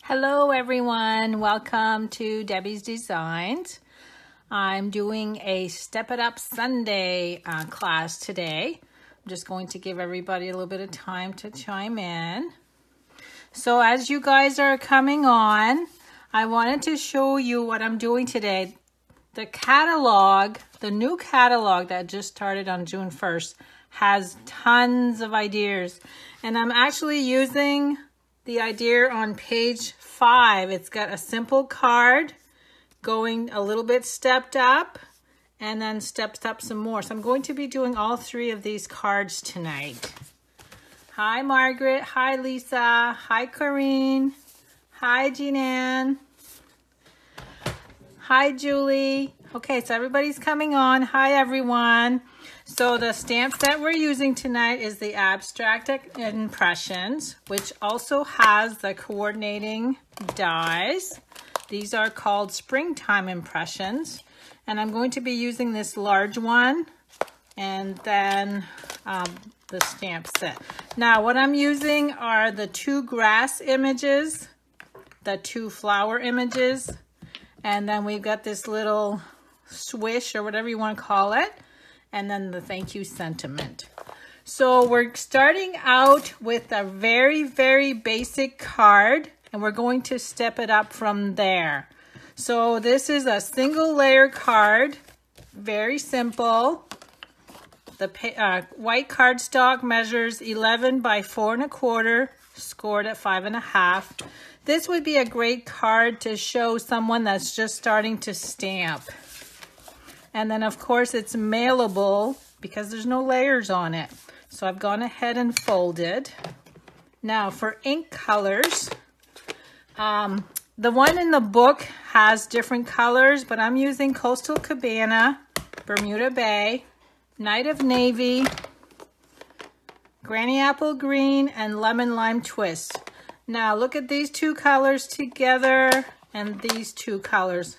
Hello everyone, welcome to Debbie's Designs. I'm doing a Step It Up Sunday class today. I'm just going to give everybody a little bit of time to chime in. So as you guys are coming on, I wanted to show you what I'm doing today. The catalog, the new catalog that just started on June 1st has tons of ideas, and I'm actually using the idea on page 5. It's got a simple card going a little bit stepped up and then stepped up some more. So I'm going to be doing all 3 of these cards tonight. Hi Margaret, hi Lisa, hi Corrine, hi Jean-Ann, hi Julie. Okay, so everybody's coming on. Hi everyone. So the stamps that we're using tonight is the Abstract Impressions, which also has the coordinating dies. These are called Springtime Impressions. And I'm going to be using this large one and then the stamp set. Now what I'm using are the 2 grass images, the 2 flower images, and then we've got this little swish or whatever you want to call it, and then the thank you sentiment. So we're starting out with a very, very basic card, and we're going to step it up from there. So this is a single layer card, very simple. The white cardstock measures 11 by 4 1/4, scored at 5 1/2. This would be a great card to show someone that's just starting to stamp. And then of course it's mailable because there's no layers on it. So I've gone ahead and folded. Now for ink colors, the one in the book has different colors, but I'm using Coastal Cabana, Bermuda Bay, Night of Navy, Granny Apple Green, and Lemon Lime Twist. Now look at these 2 colors together and these 2 colors.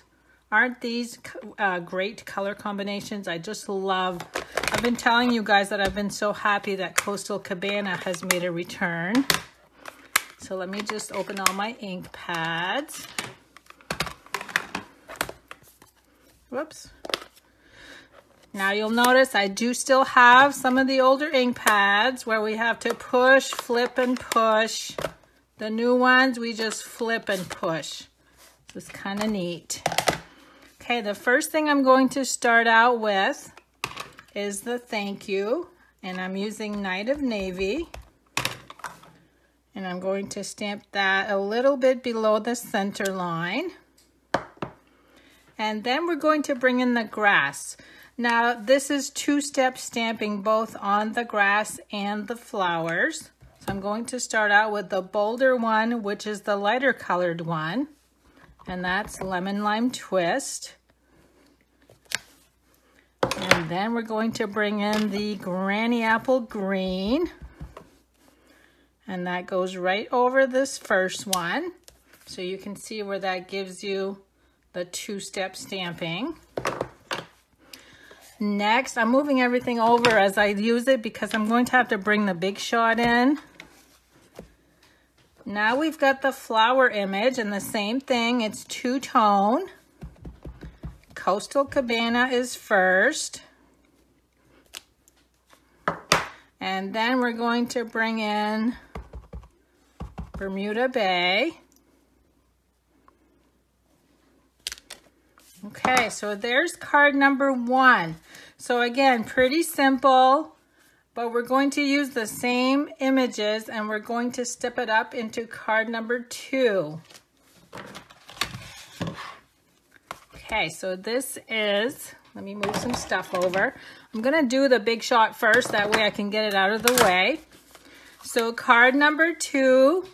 Aren't these great color combinations? I just love, I've been telling you guys that I've been so happy that Coastal Cabana has made a return. So let me just open all my ink pads. Whoops. Now you'll notice I do still have some of the older ink pads where we have to push, flip, and push. The new ones, we just flip and push. So it's kind of neat. Okay, the first thing I'm going to start out with is the thank you, and I'm using Night of Navy, and I'm going to stamp that a little bit below the center line, and then we're going to bring in the grass. Now this is 2-step stamping both on the grass and the flowers, so I'm going to start out with the bolder one, which is the lighter colored one, and that's Lemon Lime Twist. And then we're going to bring in the Granny Apple Green, and that goes right over this first one, so you can see where that gives you the 2-step stamping. Next, I'm moving everything over as I use it because I'm going to have to bring the big shot in. Now we've got the flower image, and the same thing, it's 2-tone. Coastal Cabana is first. And then we're going to bring in Bermuda Bay. Okay, so there's card number 1. So again, pretty simple. But we're going to use the same images and we're going to step it up into card number 2. Okay, so this is, let me move some stuff over. I'm going to do the big shot first, that way I can get it out of the way. So card number 2,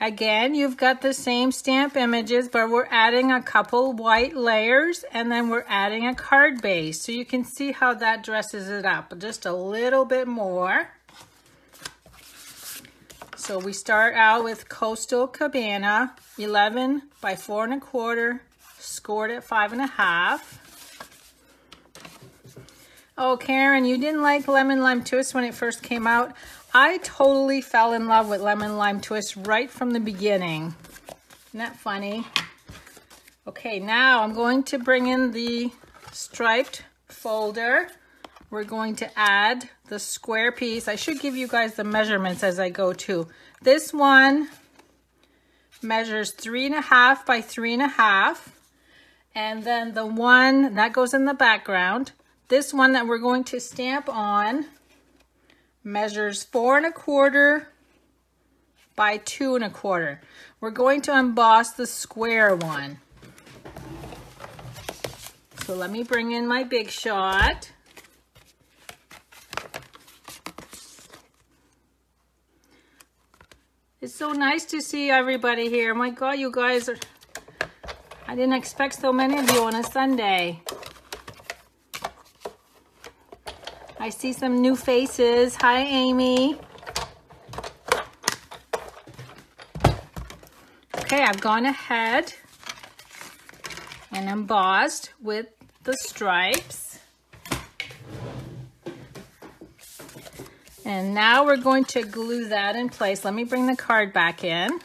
again, you've got the same stamp images, but we're adding a couple white layers and then we're adding a card base. So you can see how that dresses it up just a little bit more. So we start out with Coastal Cabana, 11 by 4 1/4, scored at 5 1/2. Oh, Karen, you didn't like Lemon Lime Twist when it first came out? I totally fell in love with Lemon Lime Twist right from the beginning. Isn't that funny? Okay, now I'm going to bring in the striped folder. We're going to add the square piece. I should give you guys the measurements as I go too. This one measures 3.5 by 3.5. And then the one that goes in the background, this one that we're going to stamp on measures 4.25 by 2.25. We're going to emboss the square one. So let me bring in my big shot. It's so nice to see everybody here. My God, you guys are... I didn't expect so many of you on a Sunday. I see some new faces. Hi, Amy. Okay, I've gone ahead and embossed with the stripes. And now we're going to glue that in place. Let me bring the card back in.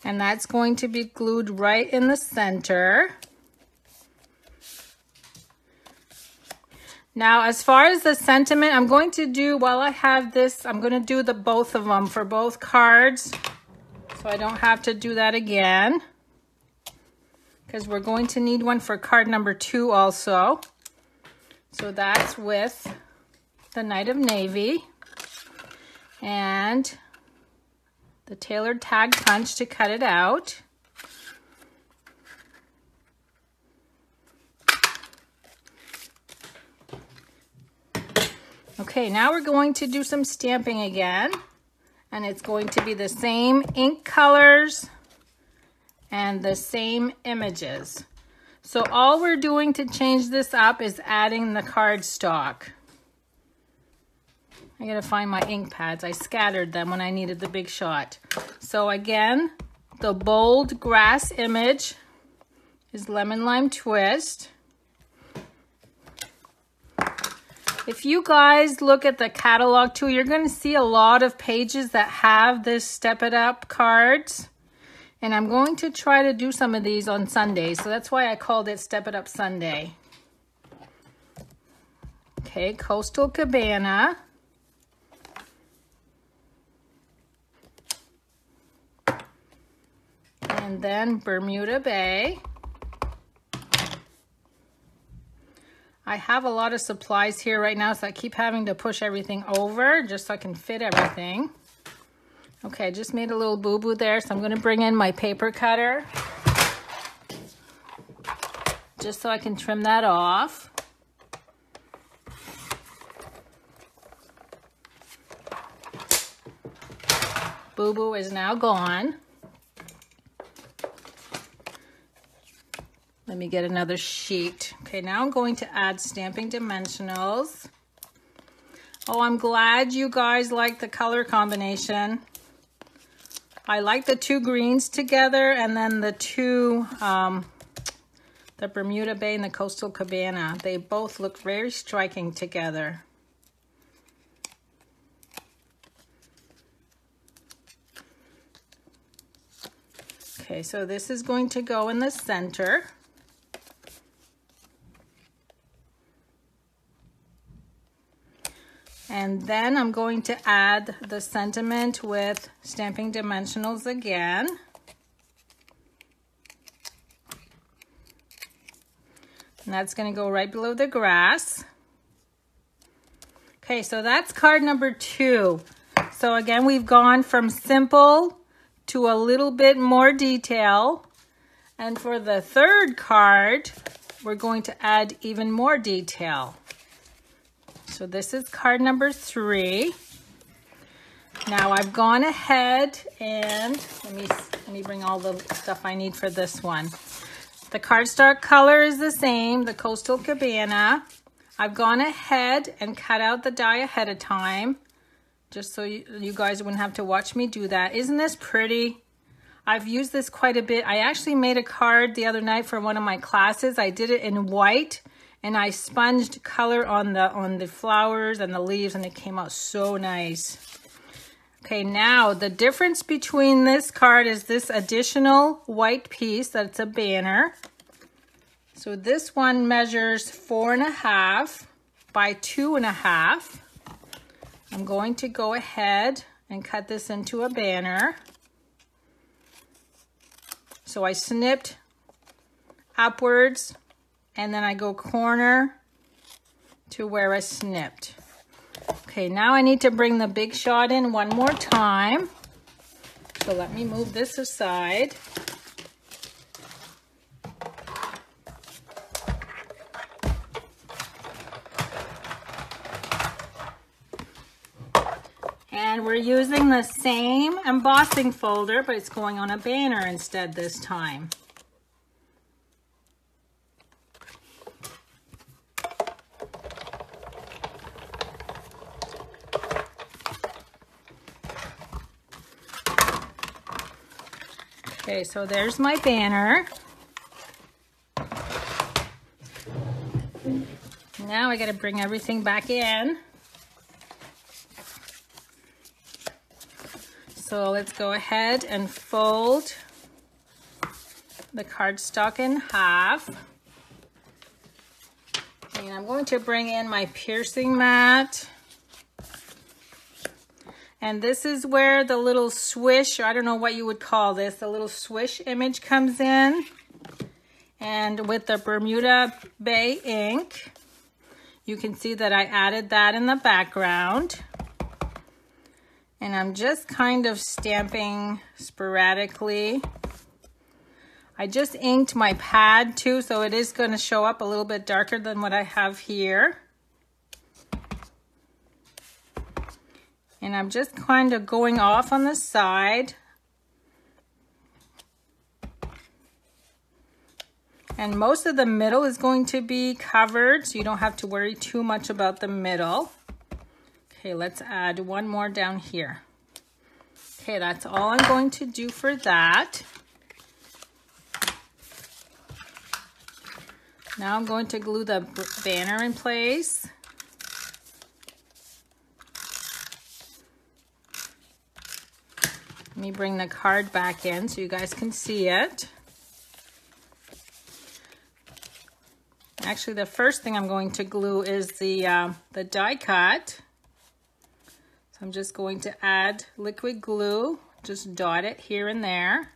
And that's going to be glued right in the center. Now, as far as the sentiment, I'm going to do, while I have this, I'm going to do the both of them for both cards. So I don't have to do that again. Because we're going to need one for card number 2 also. So that's with the Knight of Navy. And the tailored tag punch to cut it out. Okay, now we're going to do some stamping again, and it's going to be the same ink colors and the same images. So all we're doing to change this up is adding the cardstock. I gotta find my ink pads. I scattered them when I needed the big shot. So again, the bold grass image is Lemon Lime Twist. If you guys look at the catalog too, you're gonna see a lot of pages that have this Step It Up cards. And I'm going to try to do some of these on Sundays. So that's why I called it Step It Up Sunday. Okay, Coastal Cabana. And then Bermuda Bay. I have a lot of supplies here right now, so I keep having to push everything over just so I can fit everything. Okay, I just made a little boo-boo there, so I'm going to bring in my paper cutter just so I can trim that off. Boo-boo is now gone. Let me get another sheet. Okay, now I'm going to add Stamping Dimensionals. Oh, I'm glad you guys like the color combination. I like the 2 greens together, and then the 2, the Bermuda Bay and the Coastal Cabana. They both look very striking together. Okay, so this is going to go in the center. And then I'm going to add the sentiment with Stamping Dimensionals again. And that's going to go right below the grass. Okay, so that's card number 2. So again, we've gone from simple to a little bit more detail. And for the 3rd card, we're going to add even more detail. So this is card number 3. Now I've gone ahead and let me bring all the stuff I need for this one. The cardstock color is the same, the Coastal Cabana. I've gone ahead and cut out the die ahead of time, just so you guys wouldn't have to watch me do that. Isn't this pretty? I've used this quite a bit. I actually made a card the other night for one of my classes. I did it in white, And I sponged color on the flowers and the leaves, and it came out so nice. Okay, now the difference between this card is this additional white piece that's a banner. So this one measures 4.5 by 2.5. I'm going to go ahead and cut this into a banner. So I snipped upwards, and then I go corner to where I snipped. Okay, now I need to bring the big shot in one more time. So let me move this aside. And we're using the same embossing folder, but it's going on a banner instead this time. Okay, so there's my banner. Now I got to bring everything back in. So let's go ahead and fold the cardstock in half. And I'm going to bring in my piercing mat. And this is where the little swish, I don't know what you would call this, the little swish image comes in. And with the Bermuda Bay ink, you can see that I added that in the background. And I'm just kind of stamping sporadically. I just inked my pad too, so it is going to show up a little bit darker than what I have here. And I'm just kind of going off on the side. And most of the middle is going to be covered, so you don't have to worry too much about the middle. Okay, let's add one more down here. Okay, that's all I'm going to do for that. Now I'm going to glue the banner in place. Let me bring the card back in so you guys can see it. Actually, the first thing I'm going to glue is the die cut. So I'm just going to add liquid glue, just dot it here and there.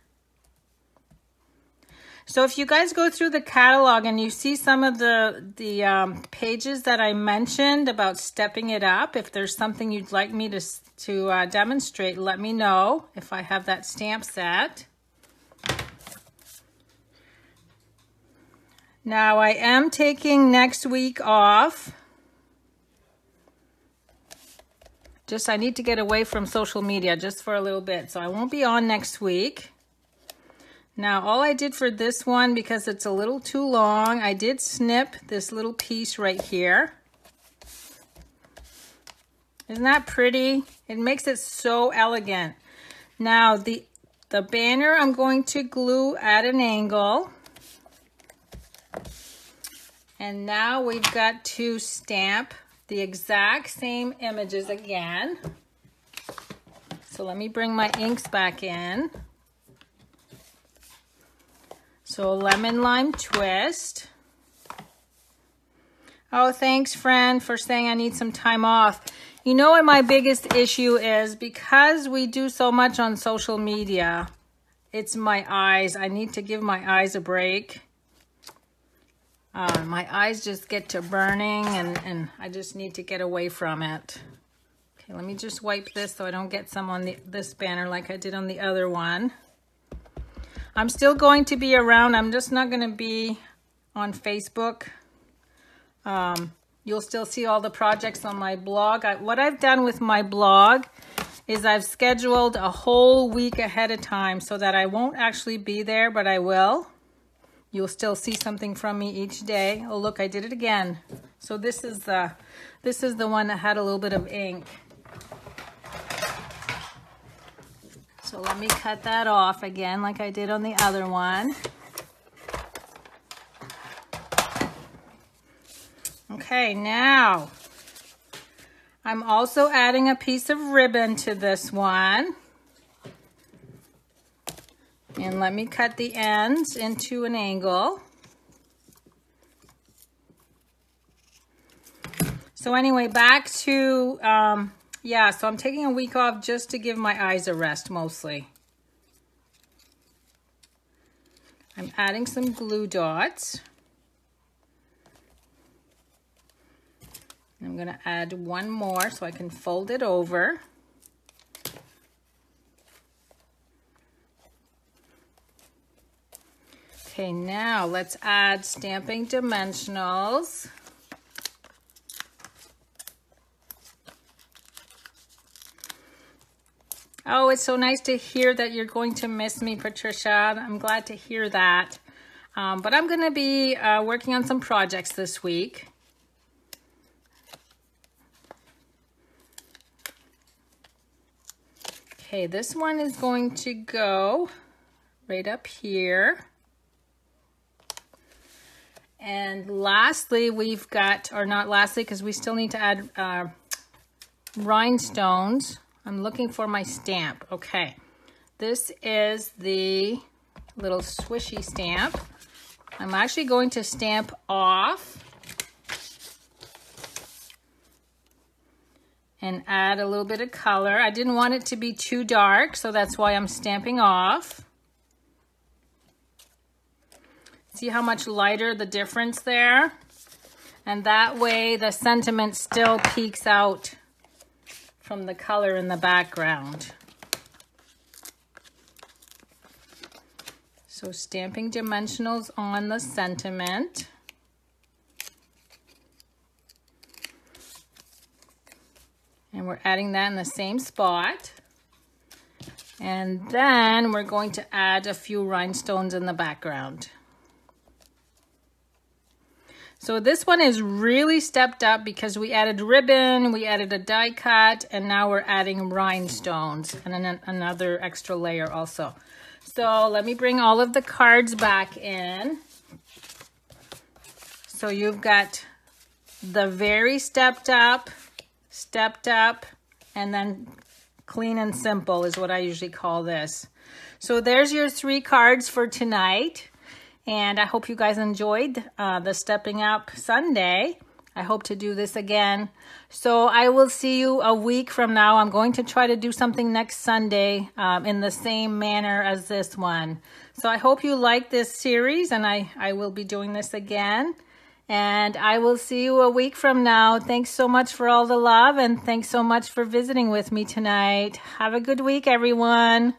So if you guys go through the catalog and you see some of the pages that I mentioned about stepping it up, if there's something you'd like me to demonstrate, let me know if I have that stamp set. Now I am taking next week off. I need to get away from social media just for a little bit, so I won't be on next week. Now all I did for this one, because it's a little too long, I did snip this little piece right here. Isn't that pretty? It makes it so elegant. Now the banner I'm going to glue at an angle. And now we've got to stamp the exact same images again. So let me bring my inks back in. So lemon lime twist. Oh, thanks, friend, for saying I need some time off. You know what my biggest issue is? Because we do so much on social media, it's my eyes. I need to give my eyes a break. My eyes just get to burning, and I just need to get away from it. Okay, let me just wipe this so I don't get some on this banner like I did on the other one. I'm still going to be around. I'm just not going to be on Facebook. You'll still see all the projects on my blog. What I've done with my blog is I've scheduled a whole week ahead of time so that I won't actually be there, but I will. You'll still see something from me each day. Oh, look, I did it again. So this is the one that had a little bit of ink. So let me cut that off again like I did on the other one. Okay, now I'm also adding a piece of ribbon to this one. And let me cut the ends into an angle. So anyway, back to, yeah, so I'm taking a week off just to give my eyes a rest mostly. I'm adding some glue dots. I'm gonna add one more so I can fold it over. Okay, now let's add Stampin' Dimensionals. Oh, it's so nice to hear that you're going to miss me, Patricia. I'm glad to hear that. But I'm going to be working on some projects this week. Okay, this one is going to go right up here. And lastly, we've got, or not lastly, because we still need to add rhinestones. I'm looking for my stamp. Okay, this is the little swishy stamp. I'm actually going to stamp off and add a little bit of color. I didn't want it to be too dark, so that's why I'm stamping off. See how much lighter the difference there? And that way the sentiment still peeks out from the color in the background. So Stampin' Dimensionals on the sentiment. And we're adding that in the same spot. And then we're going to add a few rhinestones in the background. So this one is really stepped up because we added ribbon, we added a die cut, and now we're adding rhinestones and then another extra layer also. So let me bring all of the cards back in. So you've got the very stepped up, and then clean and simple is what I usually call this. So there's your 3 cards for tonight. And I hope you guys enjoyed the Stepping Up Sunday. I hope to do this again. So I will see you a week from now. I'm going to try to do something next Sunday in the same manner as this one. So I hope you like this series, and I will be doing this again. And I will see you a week from now. Thanks so much for all the love, and thanks so much for visiting with me tonight. Have a good week, everyone.